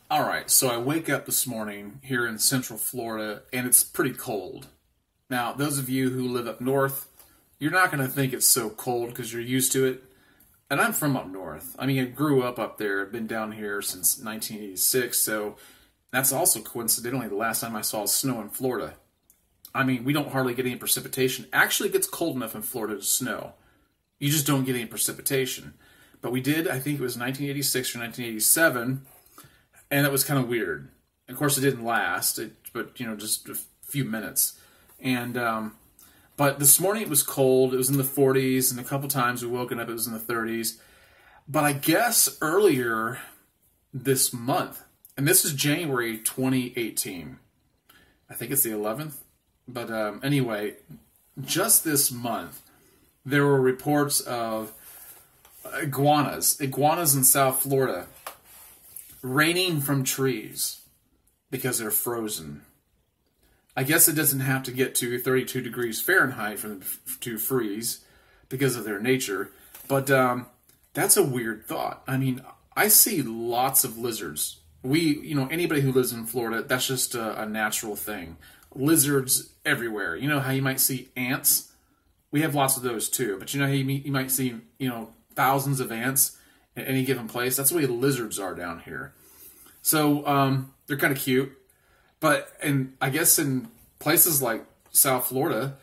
All right, so I wake up this morning here in Central Florida and it's pretty cold. Now, those of you who live up north, you're not going to think it's so cold because you're used to it. And I'm from up north. I mean, I grew up there. I've been down here since 1986, so that's also coincidentally the last time I saw snow in Florida. I mean, we don't hardly get any precipitation. Actually, it gets cold enough in Florida to snow. You just don't get any precipitation. But we did, I think it was 1986 or 1987, and it was kind of weird. Of course, it didn't last, but just a few minutes. And but this morning it was cold. It was in the 40s, and a couple times we woken up it was in the 30s. But I guess earlier this month, and this is January 2018. I think it's the 11th. But anyway, just this month, there were reports of iguanas in South Florida, raining from trees because they're frozen. I guess it doesn't have to get to 32 degrees Fahrenheit for them to freeze because of their nature, but that's a weird thought. I mean, I see lots of lizards. Anybody who lives in Florida, that's just a natural thing. Lizards everywhere. You know how you might see ants? We have lots of those too, but you know how you might see, thousands of ants at any given place? That's the way lizards are down here. So they're kind of cute. And I guess in places like South Florida,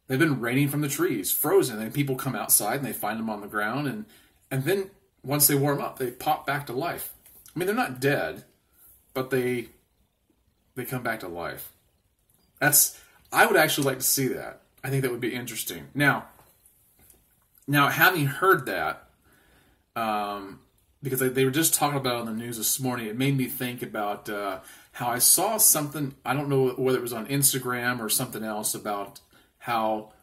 they've been raining from the trees, frozen, and people come outside and they find them on the ground, and then once they warm up, they pop back to life. I mean, they're not dead, but they come back to life. I would actually like to see that. I think that would be interesting. Now, having heard that, because they were just talking about it on the news this morning, it made me think about how I saw something, I don't know whether it was on Instagram or something else, about how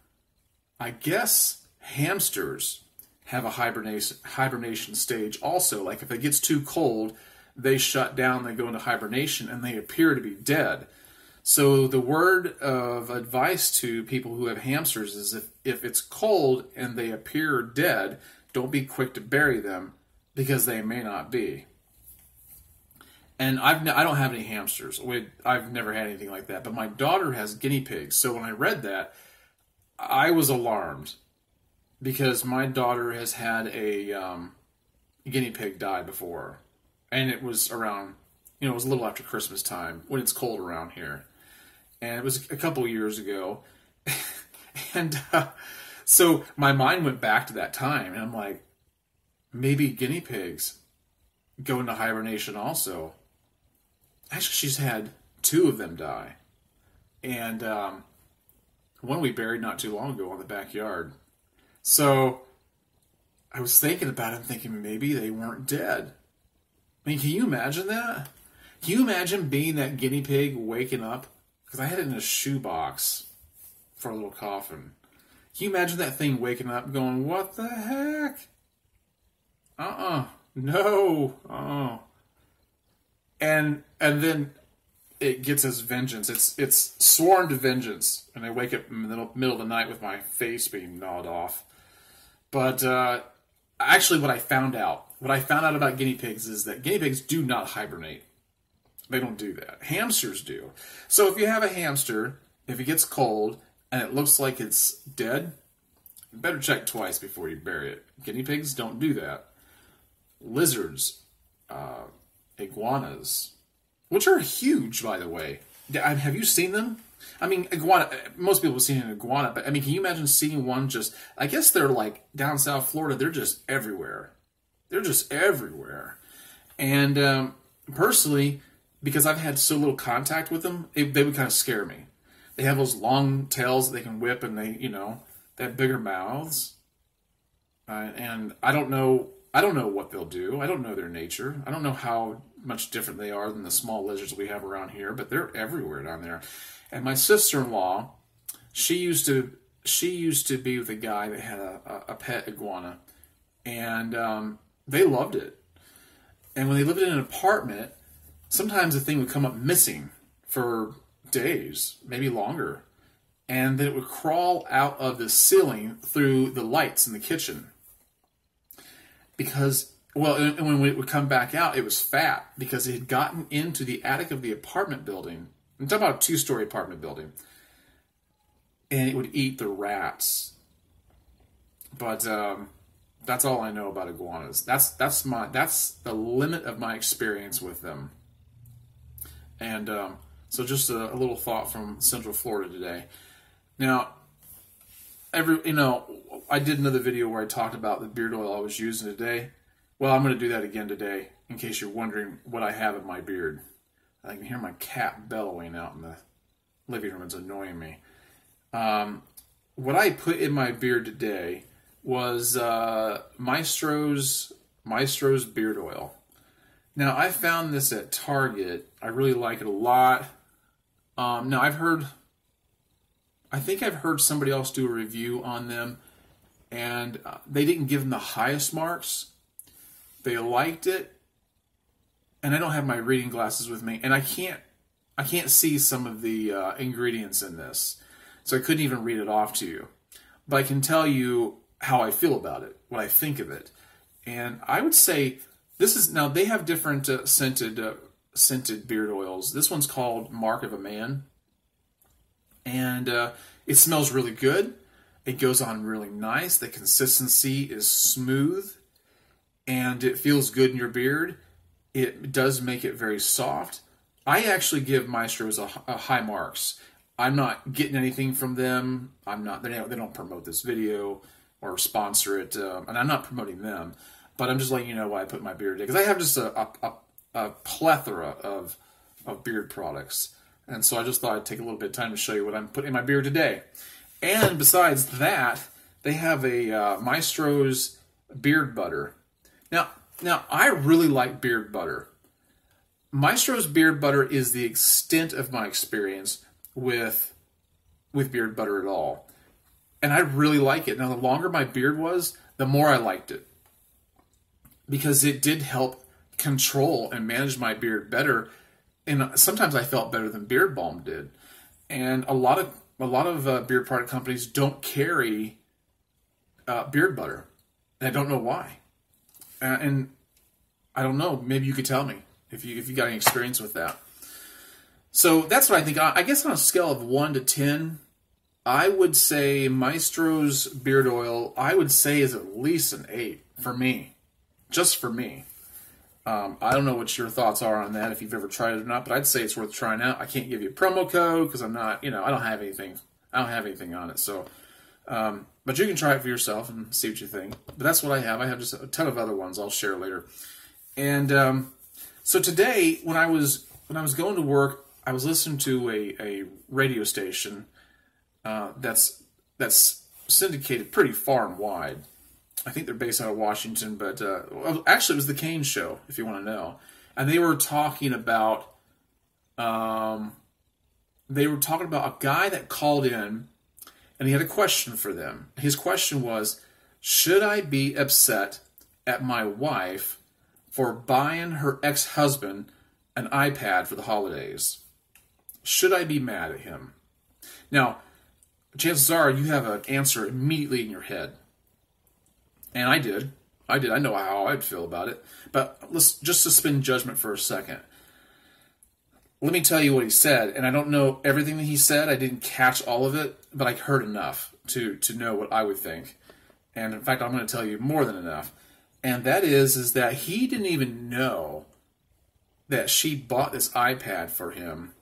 I guess hamsters have a hibernation stage also. Like if it gets too cold, they shut down, they go into hibernation, and they appear to be dead. So the word of advice to people who have hamsters is if it's cold and they appear dead, don't be quick to bury them because they may not be. And I don't have any hamsters. I've never had anything like that. But my daughter has guinea pigs. So when I read that, I was alarmed because my daughter has had a guinea pig die before. And it was around, it was a little after Christmas time when it's cold around here. And it was a couple years ago. And so my mind went back to that time. And I'm like, maybe guinea pigs go into hibernation also. Actually, she's had 2 of them die. And one we buried not too long ago in the backyard. So I was thinking about it and thinking maybe they weren't dead. I mean, can you imagine that? Can you imagine being that guinea pig waking up? Because I had it in a shoebox for a little coffin. Can you imagine that thing waking up going, what the heck? No. Oh. And then it gets its vengeance. It's sworn to vengeance. And I wake up in the middle of the night with my face being gnawed off. But actually what I found out about guinea pigs is that guinea pigs do not hibernate. They don't do that. Hamsters do. So if you have a hamster, if it gets cold and it looks like it's dead, you better check twice before you bury it. Guinea pigs don't do that. Lizards, iguanas, which are huge, by the way. Have you seen them? I mean, iguana, most people have seen an iguana, but I mean, can you imagine seeing one just, I guess they're like down South Florida, they're just everywhere. They're just everywhere. And personally, because I've had so little contact with them, they would kind of scare me. They have those long tails that they can whip, and they have bigger mouths. And I don't know what they'll do. I don't know their nature. I don't know how much different they are than the small lizards we have around here, but they're everywhere down there. And my sister-in-law, she used to be with a guy that had a pet iguana, and they loved it. And when they lived in an apartment, sometimes the thing would come up missing for days, maybe longer. And then it would crawl out of the ceiling through the lights in the kitchen. Because Well, and when it would come back out, it was fat because it had gotten into the attic of the apartment building. I'm talking about a 2-story apartment building. And it would eat the rats. But that's all I know about iguanas. That's the limit of my experience with them. And so just a little thought from Central Florida today. Now, I did another video where I talked about the beard oil I was using today. Well, I'm going to do that again today, in case you're wondering what I have in my beard. I can hear my cat bellowing out in the living room. It's annoying me. What I put in my beard today was Maestro's beard oil. Now, I found this at Target. I really like it a lot. Now, I think I've heard somebody else do a review on them, and they didn't give them the highest marks. They liked it, and I don't have my reading glasses with me, and I can't see some of the ingredients in this, so I couldn't even read it off to you. But I can tell you how I feel about it, what I think of it, and I would say now they have different scented beard oils. This one's called Mark of a Man, and it smells really good. It goes on really nice. The consistency is smooth, and it feels good in your beard. It does make it very soft. I actually give Maestro's a high marks. I'm not getting anything from them. They don't promote this video or sponsor it, and I'm not promoting them. But I'm just letting you know why I put my beard in, because I have just a plethora of beard products. And so I just thought I'd take a little bit of time to show you what I'm putting in my beard today. And besides that, they have a Maestro's beard butter. Now I really like beard butter. Maestro's beard butter is the extent of my experience with beard butter at all. And I really like it. Now, the longer my beard was, the more I liked it, because it did help control and manage my beard better. And sometimes I felt better than Beard Balm did. And a lot of beard product companies don't carry beard butter, and I don't know why. And I don't know. Maybe you could tell me if you got any experience with that. So that's what I think. I guess on a scale of 1 to 10, I would say Maestro's beard oil, I would say, is at least an 8 for me. Just for me. I don't know what your thoughts are on that, if you've ever tried it or not, but I'd say it's worth trying out. I can't give you a promo code because I'm not, I don't have anything. I don't have anything on it. So, but you can try it for yourself and see what you think. But that's what I have. I have just a ton of other ones I'll share later. And so today, when I was going to work, I was listening to a radio station that's syndicated pretty far and wide. I think they're based out of Washington, but actually it was the Kane Show, if you want to know. And they were talking about a guy that called in, and he had a question for them. His question was, should I be upset at my wife for buying her ex-husband an iPad for the holidays? Should I be mad at him? Now, chances are you have an answer immediately in your head. And I did. I know how I'd feel about it. But let's just suspend judgment for a second. Let me tell you what he said. And I don't know everything that he said. I didn't catch all of it. But I heard enough to know what I would think. And in fact, I'm going to tell you more than enough. And that is that he didn't even know that she bought this iPad for him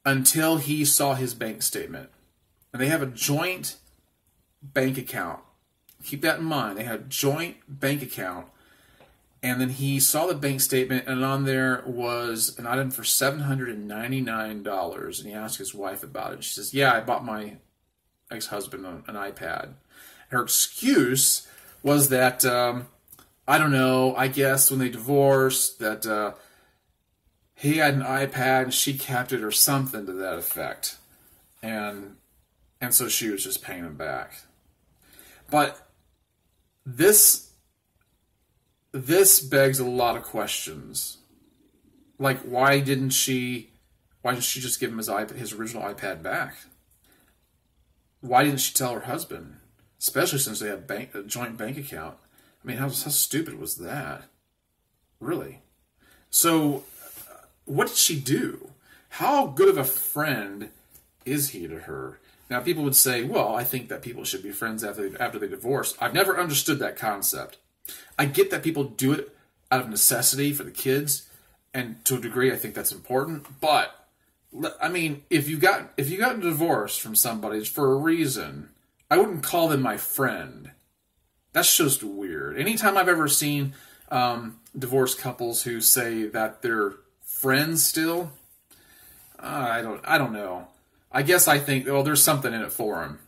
until he saw his bank statement. And they have a joint bank account. Keep that in mind. They had a joint bank account. And then he saw the bank statement, and on there was an item for $799. And he asked his wife about it. She says, yeah, I bought my ex-husband an iPad. And her excuse was that, I don't know, I guess when they divorced, that he had an iPad and she kept it or something to that effect. And so she was just paying him back. But this begs a lot of questions. Like, why didn't she just give him his original iPad back? Why didn't she tell her husband? Especially since they have a joint bank account. I mean, how stupid was that? Really? So, what did she do? How good of a friend is he to her? Now, people would say, well, I think that people should be friends after they divorce. I've never understood that concept. I get that people do it out of necessity for the kids, and to a degree, I think that's important. But I mean, if you got divorced from somebody, it's for a reason. I wouldn't call them my friend. That's just weird. Anytime I've ever seen divorced couples who say that they're friends still, I don't know. I guess I think, well, there's something in it for them.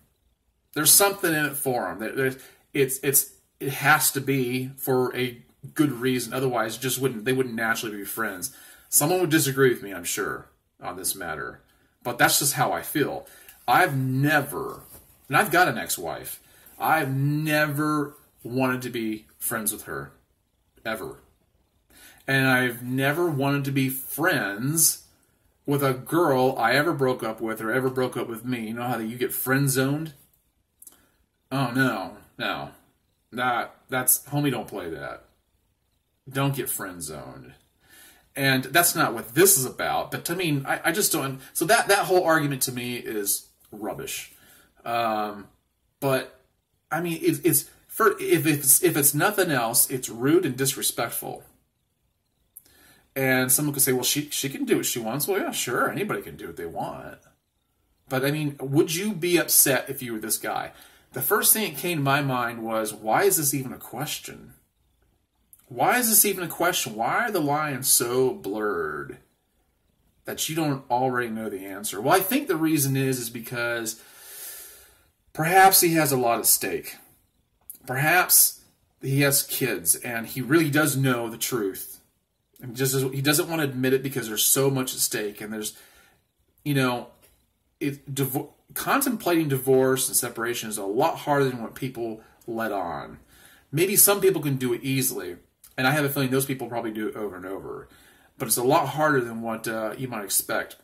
There's something in it for them. It has to be for a good reason. Otherwise, they wouldn't naturally be friends. Someone would disagree with me, I'm sure, on this matter. But that's just how I feel. I've never, and I've got an ex-wife, I've never wanted to be friends with her. Ever. And I've never wanted to be friends with a girl I ever broke up with or ever broke up with me. You know how you get friend-zoned? Oh, no. That's, homie, don't play that. Don't get friend-zoned. And that's not what this is about. But, I mean, I just don't... So that whole argument to me is rubbish. But, I mean, if it's nothing else, it's rude and disrespectful. And someone could say, well, she can do what she wants. Well, yeah, sure, anybody can do what they want. But, I mean, would you be upset if you were this guy? The first thing that came to my mind was, why is this even a question? Why is this even a question? Why are the lines so blurred that you don't already know the answer? Well, I think the reason is because perhaps he has a lot at stake. Perhaps he has kids, and he really does know the truth. And he doesn't want to admit it because there's so much at stake, and there's, contemplating divorce and separation is a lot harder than what people let on. Maybe some people can do it easily, and I have a feeling those people probably do it over and over. But it's a lot harder than what you might expect.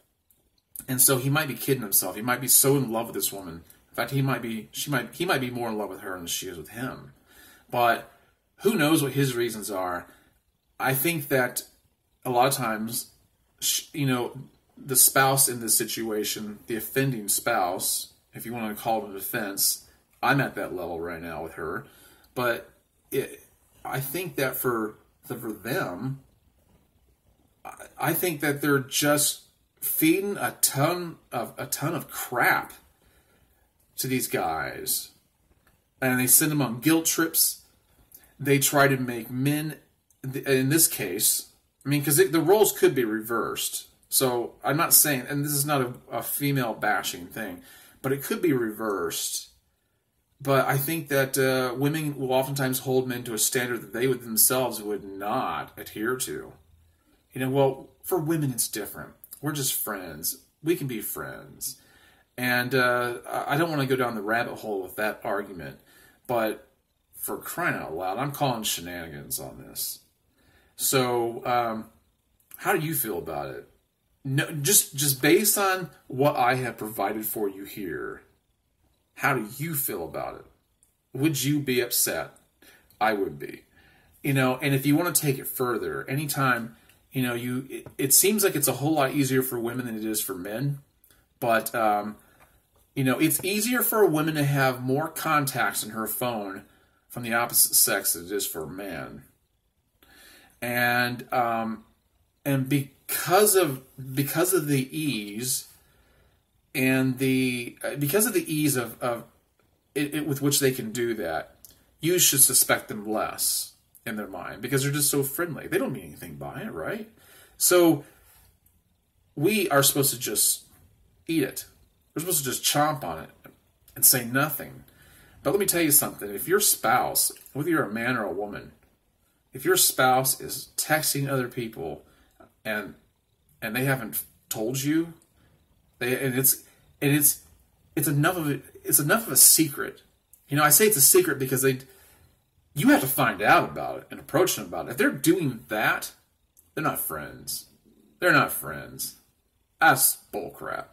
And so he might be kidding himself. He might be so in love with this woman. In fact, he might be more in love with her than she is with him. But who knows what his reasons are? I think that a lot of times, the spouse in this situation, the offending spouse, if you want to call it a defense, I'm at that level right now with her. But I think that for them, I think that they're just feeding a ton of crap to these guys, and they send them on guilt trips. They try to make men, in this case, I mean, because the roles could be reversed. So I'm not saying, and this is not a female bashing thing, but it could be reversed. But I think that women will oftentimes hold men to a standard that they themselves would not adhere to. Well, for women it's different. We're just friends. We can be friends. And I don't want to go down the rabbit hole with that argument. But for crying out loud, I'm calling shenanigans on this. So how do you feel about it? No, just based on what I have provided for you here, how do you feel about it? Would you be upset? I would be. And if you want to take it further, anytime, it seems like it's a whole lot easier for women than it is for men. But, it's easier for a woman to have more contacts in her phone from the opposite sex than it is for a man. And because of the ease and because of the ease of it with which they can do that, you should suspect them less in their mind because they're just so friendly. They don't mean anything by it, right? So we are supposed to just eat it. We're supposed to just chomp on it and say nothing. But let me tell you something. If your spouse, whether you're a man or a woman, if your spouse is texting other people and they haven't told you, it's enough of a secret. I say it's a secret because you have to find out about it and approach them about it. If they're doing that, they're not friends. They're not friends. That's bullcrap.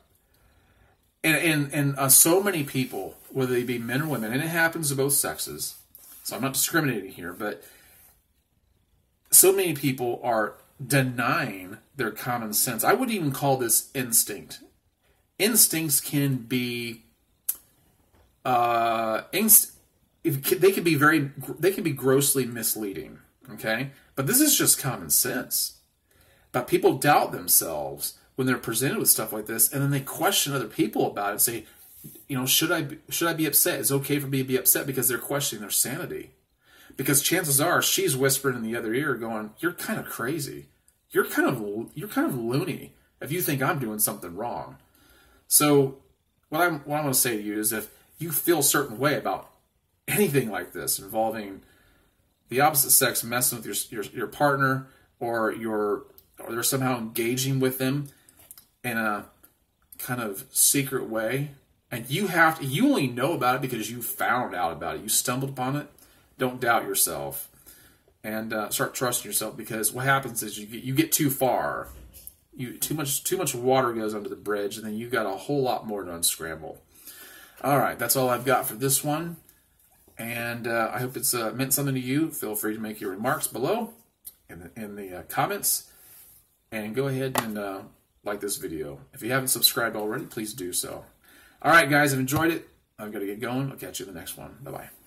And so many people, whether they be men or women, and it happens to both sexes, So I'm not discriminating here, but so many people are denying their common sense. I wouldn't even call this instinct. Instincts can be they can be grossly misleading, okay? But this is just common sense. But people doubt themselves when they're presented with stuff like this, and then they question other people about it and say, should I be upset? It's okay for me to be upset, because they're questioning their sanity. Because chances are she's whispering in the other ear going, "You're kind of crazy. You're kind of loony if you think I'm doing something wrong." So what I want to say to you is, if you feel a certain way about anything like this involving the opposite sex messing with your partner, or they're somehow engaging with them in a kind of secret way, and you only know about it because you found out about it, you stumbled upon it, don't doubt yourself, and start trusting yourself, because what happens is you get too far. Too much water goes under the bridge, and then you got a whole lot more to unscramble. All right, that's all I've got for this one, and I hope it's meant something to you. Feel free to make your remarks below in the comments, and go ahead and like this video. If you haven't subscribed already, please do so. All right, guys, I've enjoyed it. I've got to get going. I'll catch you in the next one. Bye-bye.